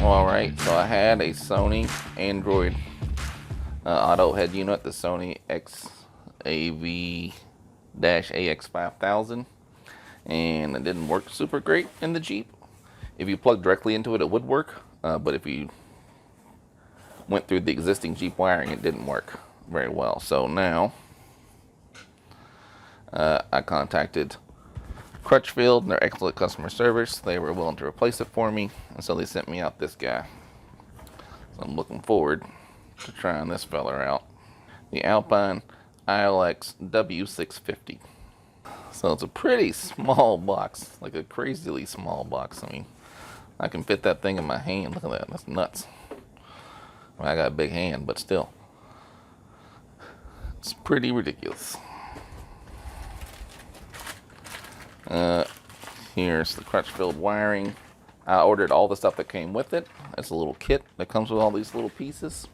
Alright, so I had a Sony Android auto head unit, the Sony XAV-AX5000, and it didn't work super great in the Jeep. If you plug directly into it, it would work, but if you went through the existing Jeep wiring, it didn't work very well. So now I contacted Crutchfield and their excellent customer service. They were willing to replace it for me, and so they sent me out this guy. So I'm looking forward to trying this feller out. The Alpine iLX W650. So it's a pretty small box, like a crazily small box. I mean, I can fit that thing in my hand. Look at that, that's nuts. I mean, I got a big hand, but still. It's pretty ridiculous. Here's the Crutchfield wiring. I ordered all the stuff that came with it. It's a little kit that comes with all these little pieces.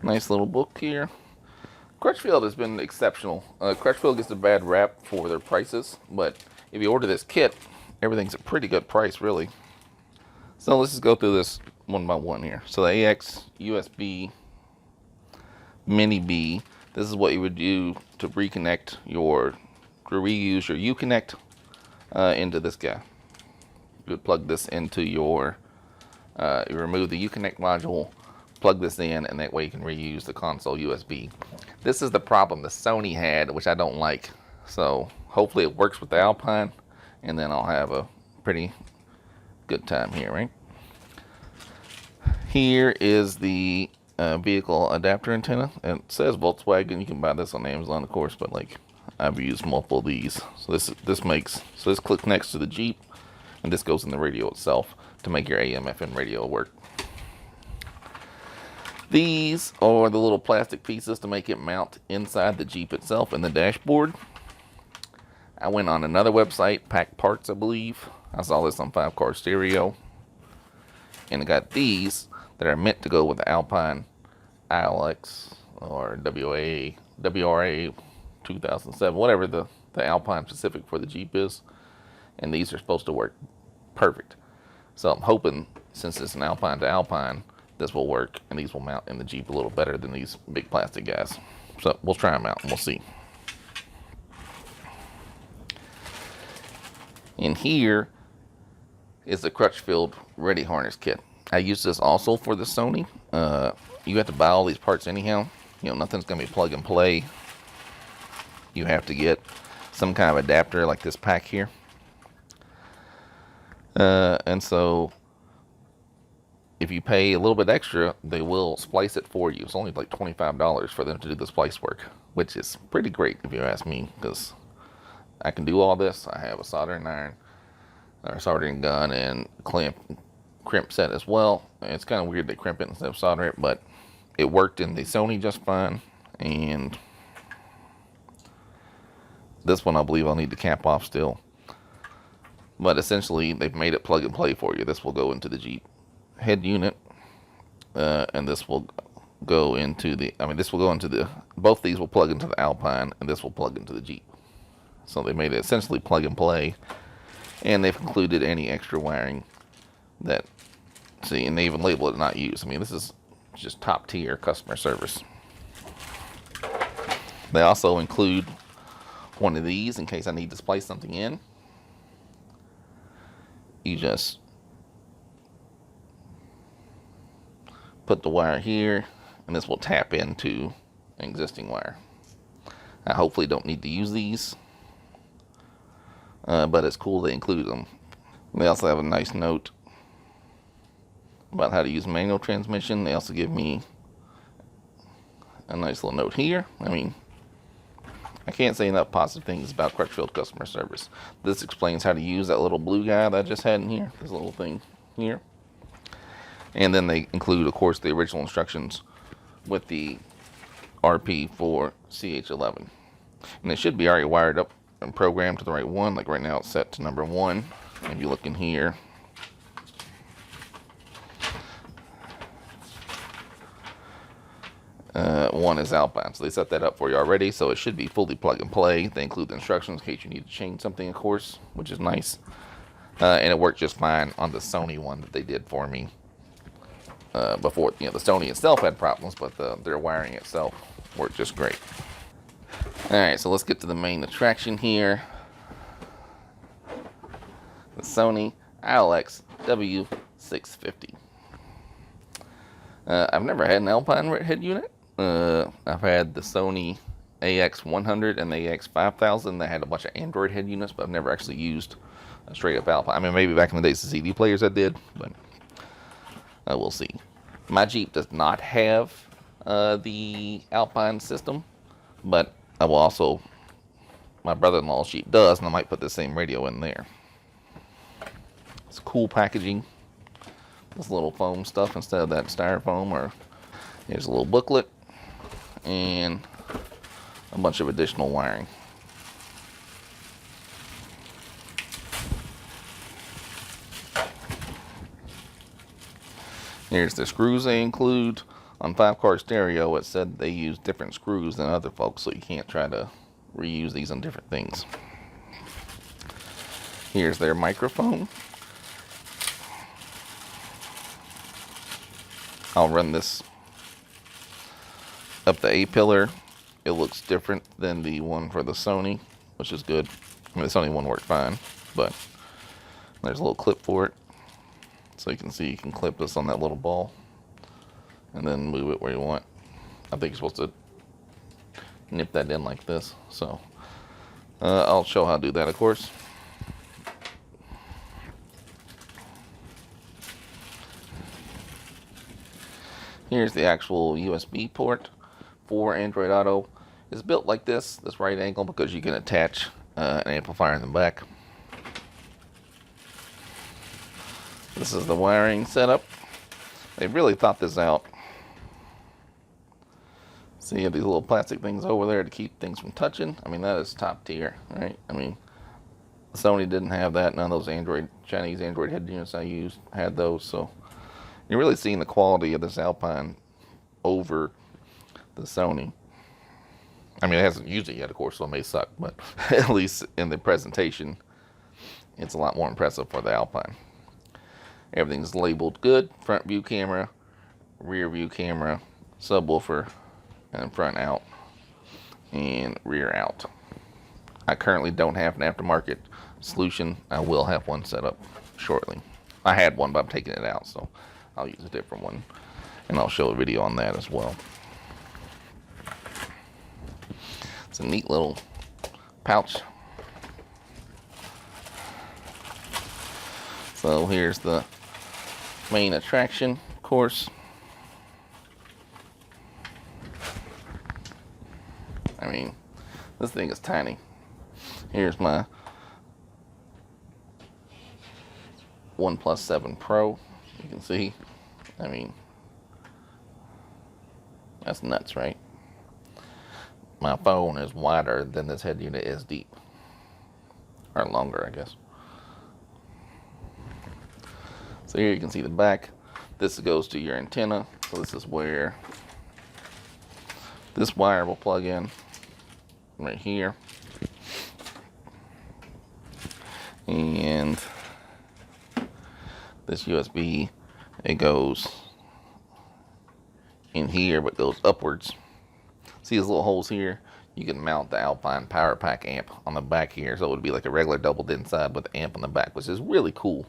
Nice little book here. Crutchfield has been exceptional. Crutchfield gets a bad rap for their prices, but if you order this kit, everything's a pretty good price, really. So let's just go through this one by one here. So the AX USB Mini B, this is what you would do to reuse your Uconnect into this guy. You would plug this into your, you remove the Uconnect module, plug this in, and that way you can reuse the console USB. This is the problem the Sony had, which I don't like. So hopefully it works with the Alpine, and then I'll have a pretty good time here, right? Here is the vehicle adapter antenna. It says Volkswagen. You can buy this on Amazon, of course, but like I've used multiple of these. So this clicks next to the Jeep, and this goes in the radio itself to make your AM/FM radio work. These are the little plastic pieces to make it mount inside the Jeep itself in the dashboard. I went on another website, Pack Parts, I believe. I saw this on 5-Car Stereo. And I got these that are meant to go with the Alpine iLX or WRA 2007, whatever the Alpine specific for the Jeep is. And these are supposed to work perfect. So I'm hoping, since it's an Alpine to Alpine, this will work and these will mount in the Jeep a little better than these big plastic guys. So we'll try them out and we'll see. And here is the Crutchfield Ready Harness Kit. I use this also for the Sony. You have to buy all these parts anyhow. You know, nothing's going to be plug and play. You have to get some kind of adapter like this pack here. And so if you pay a little bit extra, they will splice it for you. It's only like $25 for them to do the splice work, which is pretty great if you ask me, because I can do all this. I have a soldering iron, or soldering gun, and crimp set as well. And it's kind of weird they crimp it instead of solder it, but it worked in the Sony just fine. And this one I believe I'll need to cap off still. But essentially they've made it plug and play for you. This will go into the Jeep head unit, and this will go into the, both these will plug into the Alpine, and this will plug into the Jeep. So they made it essentially plug and play, and they've included any extra wiring that, see, and they even label it not used. I mean, this is just top tier customer service. They also include one of these in case I need to splice something in. You just put the wire here, and this will tap into an existing wire. I hopefully don't need to use these, but it's cool they include them. They also have a nice note about how to use manual transmission. They also give me a nice little note here. I mean, I can't say enough positive things about Crutchfield customer service. This explains how to use that little blue guy that I just had in here, this little thing here. And then they include, of course, the original instructions with the RP for CH11. And it should be already wired up and programmed to the right one. Like right now it's set to number 1. If you look in here, one is Alpine. So they set that up for you already, so it should be fully plug and play. They include the instructions in case you need to change something, of course, which is nice. And it worked just fine on the Sony one that they did for me before. You know, the Sony itself had problems, but their wiring itself worked just great. Alright, so let's get to the main attraction here. The Sony iLX W650. I've never had an Alpine head unit. I've had the Sony AX100 and the AX5000 that had a bunch of Android head units, but I've never actually used a straight up Alpine. I mean, maybe back in the days the CD players I did, but we'll see. My Jeep does not have the Alpine system, but I will also, my brother-in-law's Jeep does, and I might put the same radio in there. It's cool packaging. This little foam stuff instead of that styrofoam. Or here's a little booklet and a bunch of additional wiring. Here's the screws they include. On 5-car stereo, it said they use different screws than other folks, so you can't try to reuse these on different things. Here's their microphone. I'll run this up the A-pillar. It looks different than the one for the Sony, which is good. I mean, the Sony one worked fine, but there's a little clip for it. So you can see you can clip this on that little ball and then move it where you want. I think you're supposed to nip that in like this. So I'll show how to do that, of course. Here's the actual USB port for Android Auto. It's built like this right angle, because you can attach an amplifier in the back. This is the wiring setup. They really thought this out. See, you have these little plastic things over there to keep things from touching. I mean, that is top tier, right? I mean, Sony didn't have that. None of those Chinese Android head units I used had those. So you're really seeing the quality of this Alpine over the Sony. I mean, it hasn't used it yet, of course, so it may suck, but at least in the presentation, it's a lot more impressive for the Alpine. Everything's labeled good. Front view camera, rear view camera, subwoofer, and front out, and rear out. I currently don't have an aftermarket solution. I will have one set up shortly. I had one, but I'm taking it out, so I'll use a different one, and I'll show a video on that as well. It's a neat little pouch. So here's the main attraction, of course. I mean, this thing is tiny. Here's my OnePlus 7 Pro. You can see, I mean, that's nuts, right? My phone is wider than this head unit is deep. Or longer, I guess. So here you can see the back. This goes to your antenna. So this is where this wire will plug in, right here. And this USB, it goes in here, but goes upwards. See these little holes here? You can mount the Alpine Power Pack amp on the back here. So it would be like a regular double DIN side with the amp on the back, which is really cool.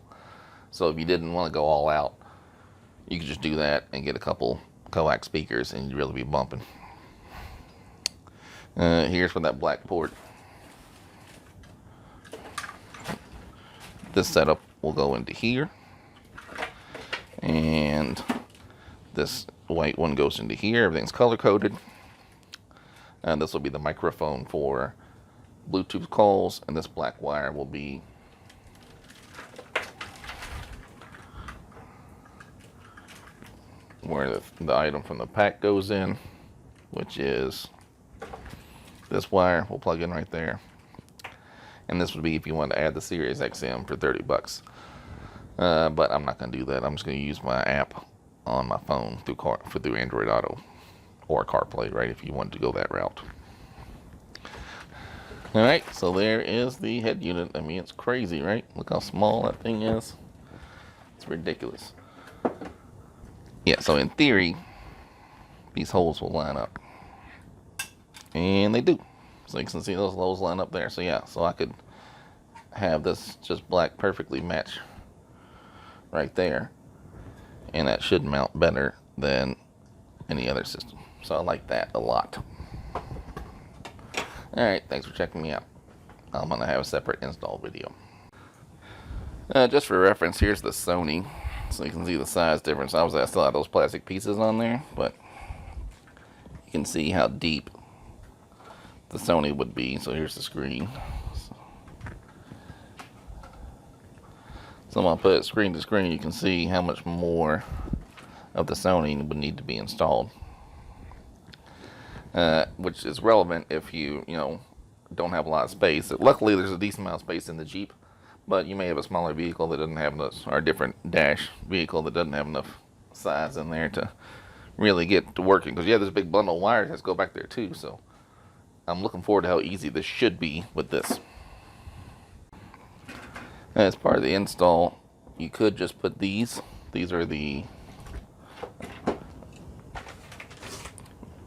So if you didn't want to go all out, you could just do that and get a couple coax speakers and you'd really be bumping. Here's for that black port. This setup will go into here. And this white one goes into here. Everything's color coded. And this will be the microphone for Bluetooth calls. And this black wire will be where the item from the pack goes in, which is this wire will plug in right there. And this would be if you want to add the SiriusXM for 30 bucks. But I'm not going to do that. I'm just going to use my app on my phone through Android Auto. or CarPlay, right, if you wanted to go that route. Alright, so there is the head unit. I mean, it's crazy, right? Look how small that thing is. It's ridiculous. Yeah, so in theory, these holes will line up. And they do. So you can see those holes line up there. So yeah, so I could have this just black perfectly match right there. And that should mount better than any other system. So I like that a lot. Alright, thanks for checking me out. I'm going to have a separate install video. Just for reference, here's the Sony. So you can see the size difference. Obviously I still have those plastic pieces on there, but you can see how deep the Sony would be. So here's the screen. So I'm going to put it screen to screen. You can see how much more of the Sony would need to be installed. Which is relevant if you don't have a lot of space. Luckily, there's a decent amount of space in the Jeep, but you may have a smaller vehicle that doesn't have enough, or a different dash vehicle that doesn't have enough size in there to really get to working. Because this big bundle of wires has to go back there too. So I'm looking forward to how easy this should be with this. As part of the install, you could just put these. These are the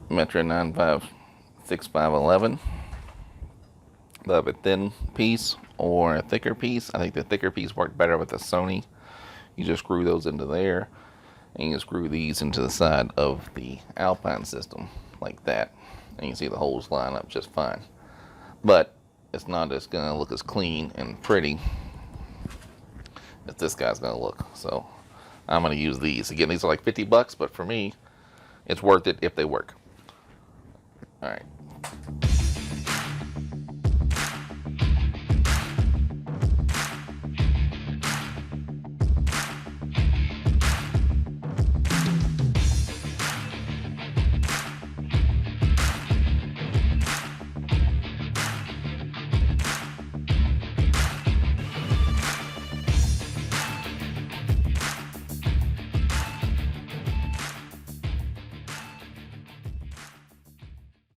Metra 956-511. They'll have a thin piece or a thicker piece. I think the thicker piece worked better with the Sony. You just screw those into there, and you screw these into the side of the Alpine system like that, and you can see the holes line up just fine. But it's not just gonna look as clean and pretty as this guy's gonna look. So I'm gonna use these. Again, these are like 50 bucks, but for me, it's worth it if they work. All right.